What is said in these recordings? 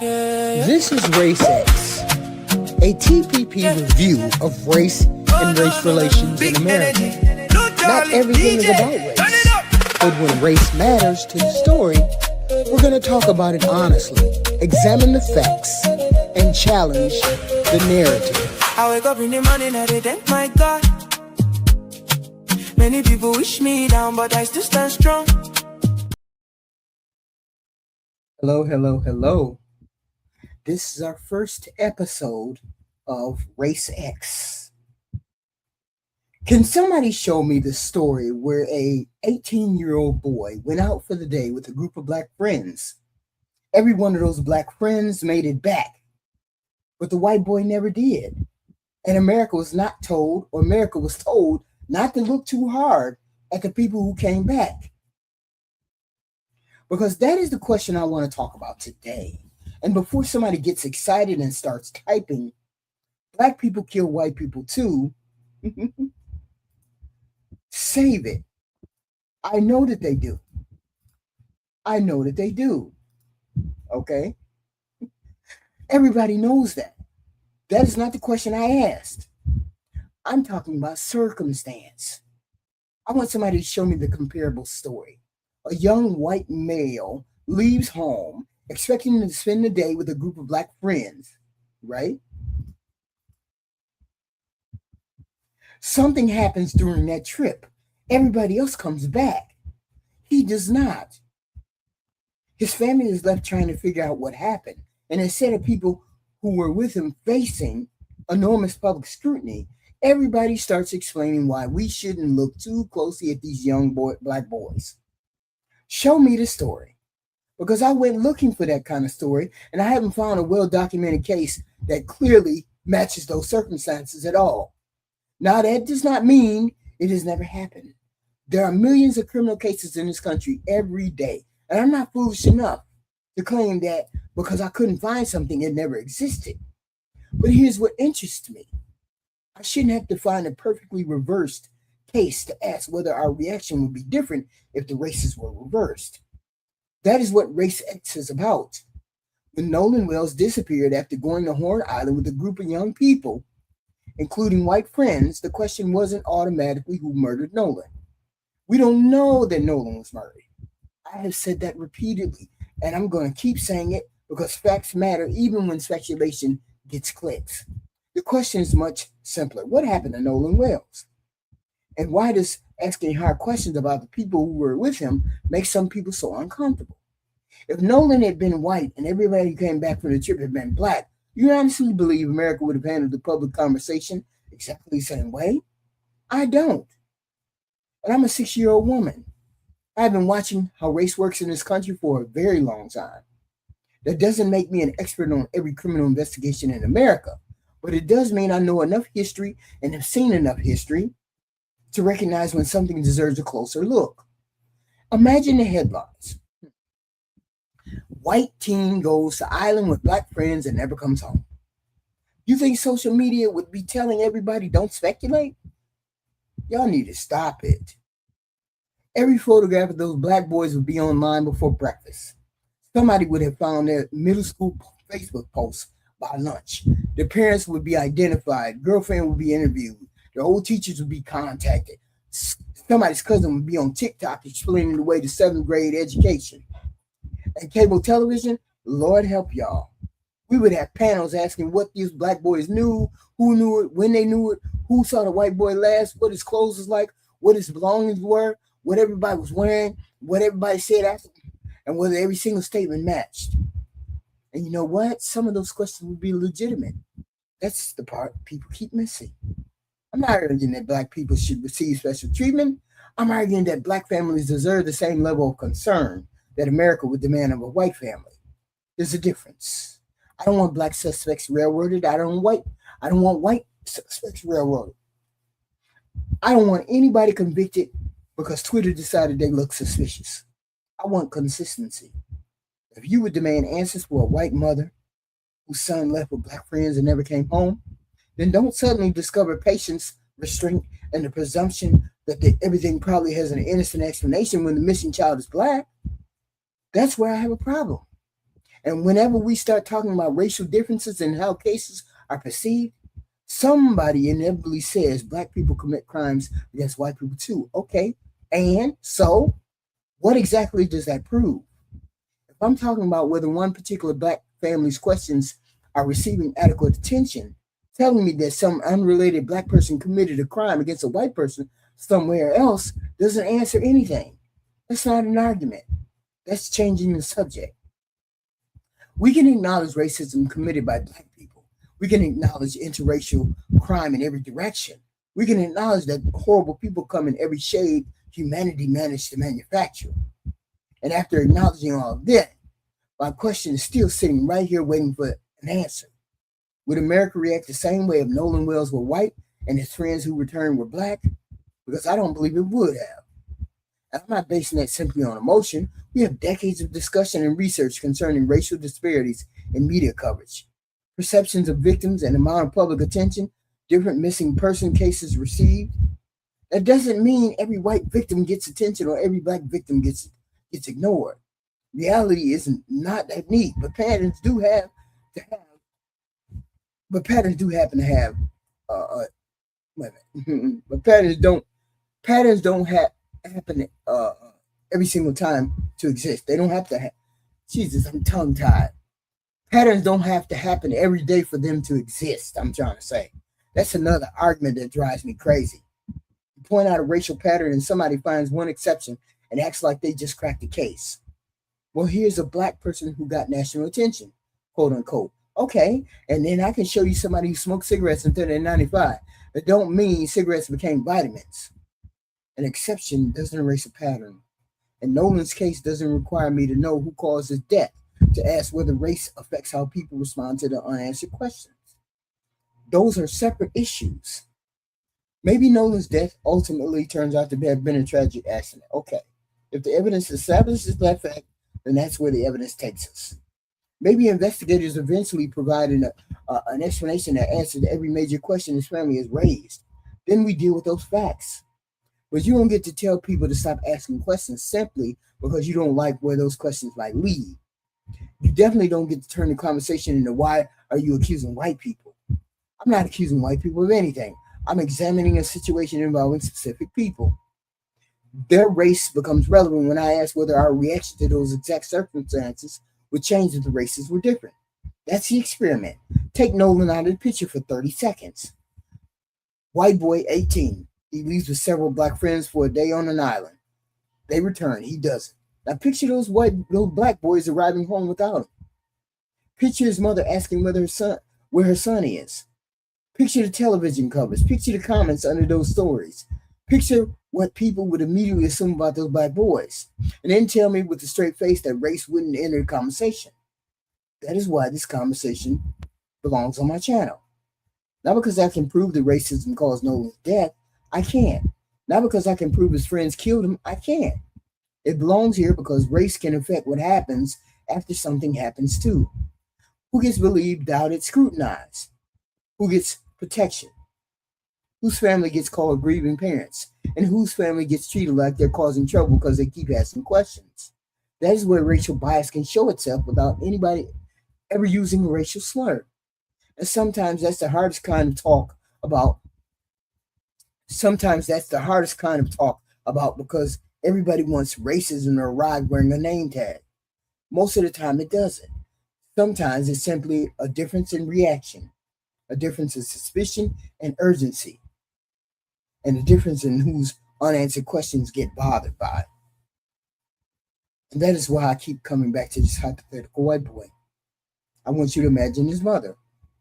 This is RACEX, a TPP review of race and race relations in America. Not everything is about race, but when race matters to the story, we're going to talk about it honestly, examine the facts, and challenge the narrative. I wake up in the morning and I thank my God. Many people wish me down, but I still stand strong. Hello. This is our first episode of RACEX. Can somebody show me the story where a 18-year-old boy went out for the day with a group of black friends? Every one of those black friends made it back, but the white boy never did. And America was told not to look too hard at the people who came back. Because that is the question I want to talk about today. And before somebody gets excited and starts typing, black people kill white people too, save it. I know that they do. Okay? Everybody knows that. That is not the question I asked. I'm talking about circumstance. I want somebody to show me the comparable story. A young white male leaves home expecting to spend the day with a group of black friends, right? Something happens during that trip. Everybody else comes back. He does not. His family is left trying to figure out what happened. And instead of people who were with him facing enormous public scrutiny, everybody starts explaining why we shouldn't look too closely at these young black boys. Show me the story. Because I went looking for that kind of story, and I haven't found a well-documented case that clearly matches those circumstances at all. Now, that does not mean it has never happened. There are millions of criminal cases in this country every day, and I'm not foolish enough to claim that because I couldn't find something, it never existed. But here's what interests me. I shouldn't have to find a perfectly reversed case to ask whether our reaction would be different if the races were reversed. That is what RACEX is about. When Nolan Wells disappeared after going to Horn Island with a group of young people, including white friends, the question wasn't automatically who murdered Nolan. We don't know that Nolan was murdered. I have said that repeatedly, and I'm going to keep saying it because facts matter even when speculation gets clicks. The question is much simpler. What happened to Nolan Wells? And why does asking hard questions about the people who were with him make some people so uncomfortable? If Nolan had been white and everybody who came back from the trip had been black, you honestly believe America would have handled the public conversation exactly the same way? I don't. And I'm a 6-year-old woman. I've been watching how race works in this country for a very long time. That doesn't make me an expert on every criminal investigation in America, but it does mean I know enough history and have seen enough history to recognize when something deserves a closer look. Imagine the headlines. White teen goes to island with black friends and never comes home. You think social media would be telling everybody don't speculate? Y'all need to stop it. Every photograph of those black boys would be online before breakfast. Somebody would have found their middle school Facebook posts by lunch. Their parents would be identified. Girlfriend would be interviewed. The old teachers would be contacted. Somebody's cousin would be on TikTok explaining the way to 7th grade education. And cable television, Lord help y'all. We would have panels asking what these black boys knew, who knew it, when they knew it, who saw the white boy last, what his clothes was like, what his belongings were, what everybody was wearing, what everybody said after, and whether every single statement matched. And you know what? Some of those questions would be legitimate. That's the part people keep missing. I'm not arguing that black people should receive special treatment. I'm arguing that black families deserve the same level of concern that America would demand of a white family. There's a difference. I don't want black suspects railroaded. I don't want white suspects railroaded. I don't want anybody convicted because Twitter decided they look suspicious. I want consistency. If you would demand answers for a white mother whose son left with black friends and never came home, then don't suddenly discover patience, restraint, and the presumption that everything probably has an innocent explanation when the missing child is black. That's where I have a problem. And whenever we start talking about racial differences and how cases are perceived, somebody inevitably says black people commit crimes against white people too. Okay, and so what exactly does that prove? If I'm talking about whether one particular black family's questions are receiving adequate attention, telling me that some unrelated black person committed a crime against a white person somewhere else doesn't answer anything. That's not an argument. That's changing the subject. We can acknowledge racism committed by black people. We can acknowledge interracial crime in every direction. We can acknowledge that horrible people come in every shade humanity managed to manufacture. And after acknowledging all of that, my question is still sitting right here waiting for an answer. Would America react the same way if Nolan Wells were white and his friends who returned were black? Because I don't believe it would have. And I'm not basing that simply on emotion. We have decades of discussion and research concerning racial disparities in media coverage, perceptions of victims and amount of public attention different missing person cases received. That doesn't mean every white victim gets attention or every black victim gets ignored. Reality isn't not that neat, but patterns do happen to have wait a minute. But patterns don't happen every single time to exist. They don't have to have. Jesus, I'm tongue tied. Patterns don't have to happen every day for them to exist. I'm trying to say that's another argument that drives me crazy. You point out a racial pattern and somebody finds one exception and acts like they just cracked the case. Well, here's a black person who got national attention, quote unquote. Okay, and then I can show you somebody who smoked cigarettes in 1995. That don't mean cigarettes became vitamins. An exception doesn't erase a pattern. And Nolan's case doesn't require me to know who caused his death to ask whether race affects how people respond to the unanswered questions. Those are separate issues. Maybe Nolan's death ultimately turns out to have been a tragic accident. Okay. If the evidence establishes that fact, then that's where the evidence takes us. Maybe investigators eventually provide an explanation that answers every major question his family has raised. Then we deal with those facts. But you don't get to tell people to stop asking questions simply because you don't like where those questions might lead. You definitely don't get to turn the conversation into why are you accusing white people? I'm not accusing white people of anything. I'm examining a situation involving specific people. Their race becomes relevant when I ask whether our reaction to those exact circumstances would change if the races were different. That's the experiment. Take Nolan out of the picture for 30 seconds. White boy, 18. He leaves with several black friends for a day on an island. They return. He doesn't. Now picture those black boys arriving home without him. Picture his mother asking where her son is. Picture the television covers. Picture the comments under those stories. Picture what people would immediately assume about those black boys. And then tell me with a straight face that race wouldn't enter the conversation. That is why this conversation belongs on my channel. Not because I can prove that racism caused Nolan's death. I can't. Not because I can prove his friends killed him. I can't. It belongs here because race can affect what happens after something happens too. Who gets believed, doubted, scrutinized? Who gets protection? Whose family gets called grieving parents? And whose family gets treated like they're causing trouble because they keep asking questions? That is where racial bias can show itself without anybody ever using a racial slur. And sometimes that's the hardest kind of talk about. Because everybody wants racism to arrive wearing a name tag. Most of the time it doesn't. Sometimes it's simply a difference in reaction, a difference in suspicion and urgency, and a difference in whose unanswered questions get bothered by. And that is why I keep coming back to this hypothetical white boy. I want you to imagine his mother.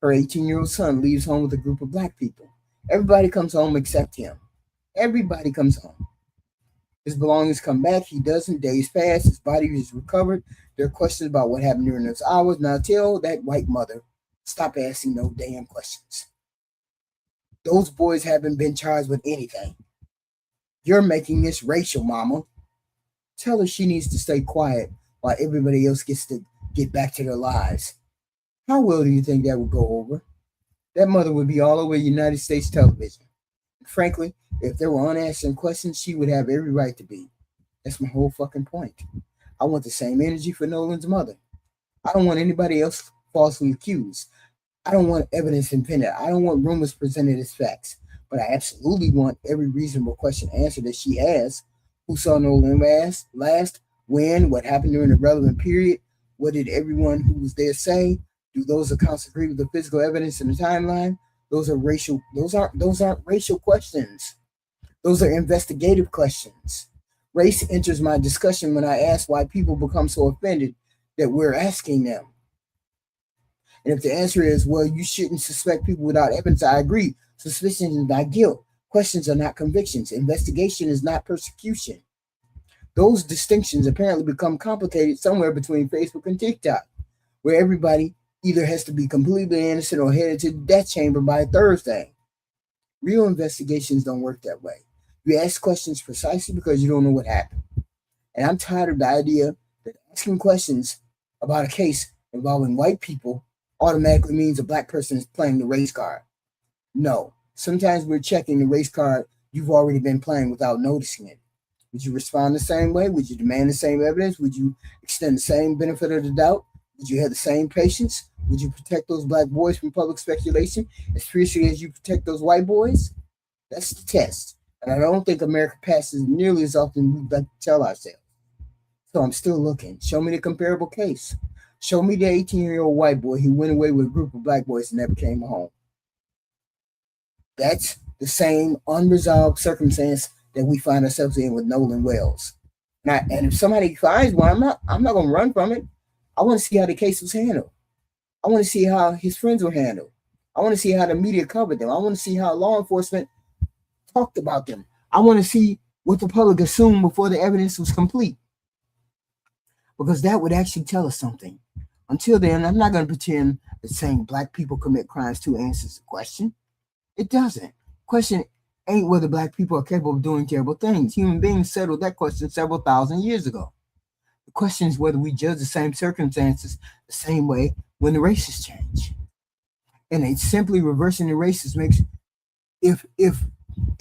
Her 18-year-old son leaves home with a group of black people. Everybody comes home except him. Everybody comes home. His belongings come back. He doesn't. Days pass. His body is recovered. There are questions about what happened during those hours. Now tell that white mother, stop asking no damn questions. Those boys haven't been charged with anything. You're making this racial, mama. Tell her she needs to stay quiet while everybody else gets to get back to their lives. How well do you think that would go over? That mother would be all over United States television. Frankly, if there were unanswered questions, she would have every right to be. That's my whole fucking point. I want the same energy for Nolan's mother. I don't want anybody else falsely accused. I don't want evidence impended. I don't want rumors presented as facts. But I absolutely want every reasonable question answered that she has. Who saw Nolan last? When? What happened during the relevant period? What did everyone who was there say? Do those accounts agree with the physical evidence in the timeline? Those aren't racial questions. Those are investigative questions. Race enters my discussion when I ask why people become so offended that we're asking them. And if the answer is, well, you shouldn't suspect people without evidence, I agree. Suspicion is not guilt. Questions are not convictions. Investigation is not persecution. Those distinctions apparently become complicated somewhere between Facebook and TikTok, where everybody either has to be completely innocent or headed to the death chamber by Thursday. Real investigations don't work that way. You ask questions precisely because you don't know what happened. And I'm tired of the idea that asking questions about a case involving white people automatically means a black person is playing the race card. No. Sometimes we're checking the race card you've already been playing without noticing it. Would you respond the same way? Would you demand the same evidence? Would you extend the same benefit of the doubt? Would you have the same patience? Would you protect those black boys from public speculation as fiercely as you protect those white boys? That's the test. And I don't think America passes nearly as often as we'd like to tell ourselves. So I'm still looking. Show me the comparable case. Show me the 18-year-old white boy who went away with a group of black boys and never came home. That's the same unresolved circumstance that we find ourselves in with Nolan Wells. And if somebody finds one, I'm not going to run from it. I want to see how the case was handled. I want to see how his friends were handled. I want to see how the media covered them. I want to see how law enforcement talked about them. I want to see what the public assumed before the evidence was complete. Because that would actually tell us something. Until then, I'm not going to pretend that saying black people commit crimes too answers the question. It doesn't. Question ain't whether black people are capable of doing terrible things. Human beings settled that question several thousand years ago. The question is whether we judge the same circumstances the same way when the races change. And it's simply reversing the races makes if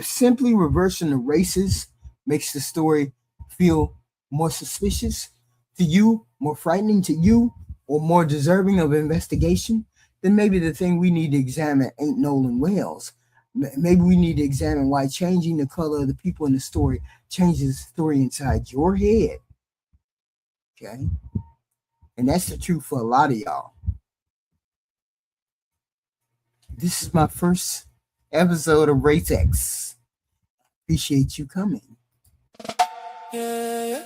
simply reversing the races makes the story feel more suspicious to you, more frightening to you, or more deserving of investigation, then maybe the thing we need to examine ain't Nolan Wells. Maybe we need to examine why changing the color of the people in the story changes the story inside your head. Okay? And that's the truth for a lot of y'all. This is my first episode of RACEX. Appreciate you coming. Yeah.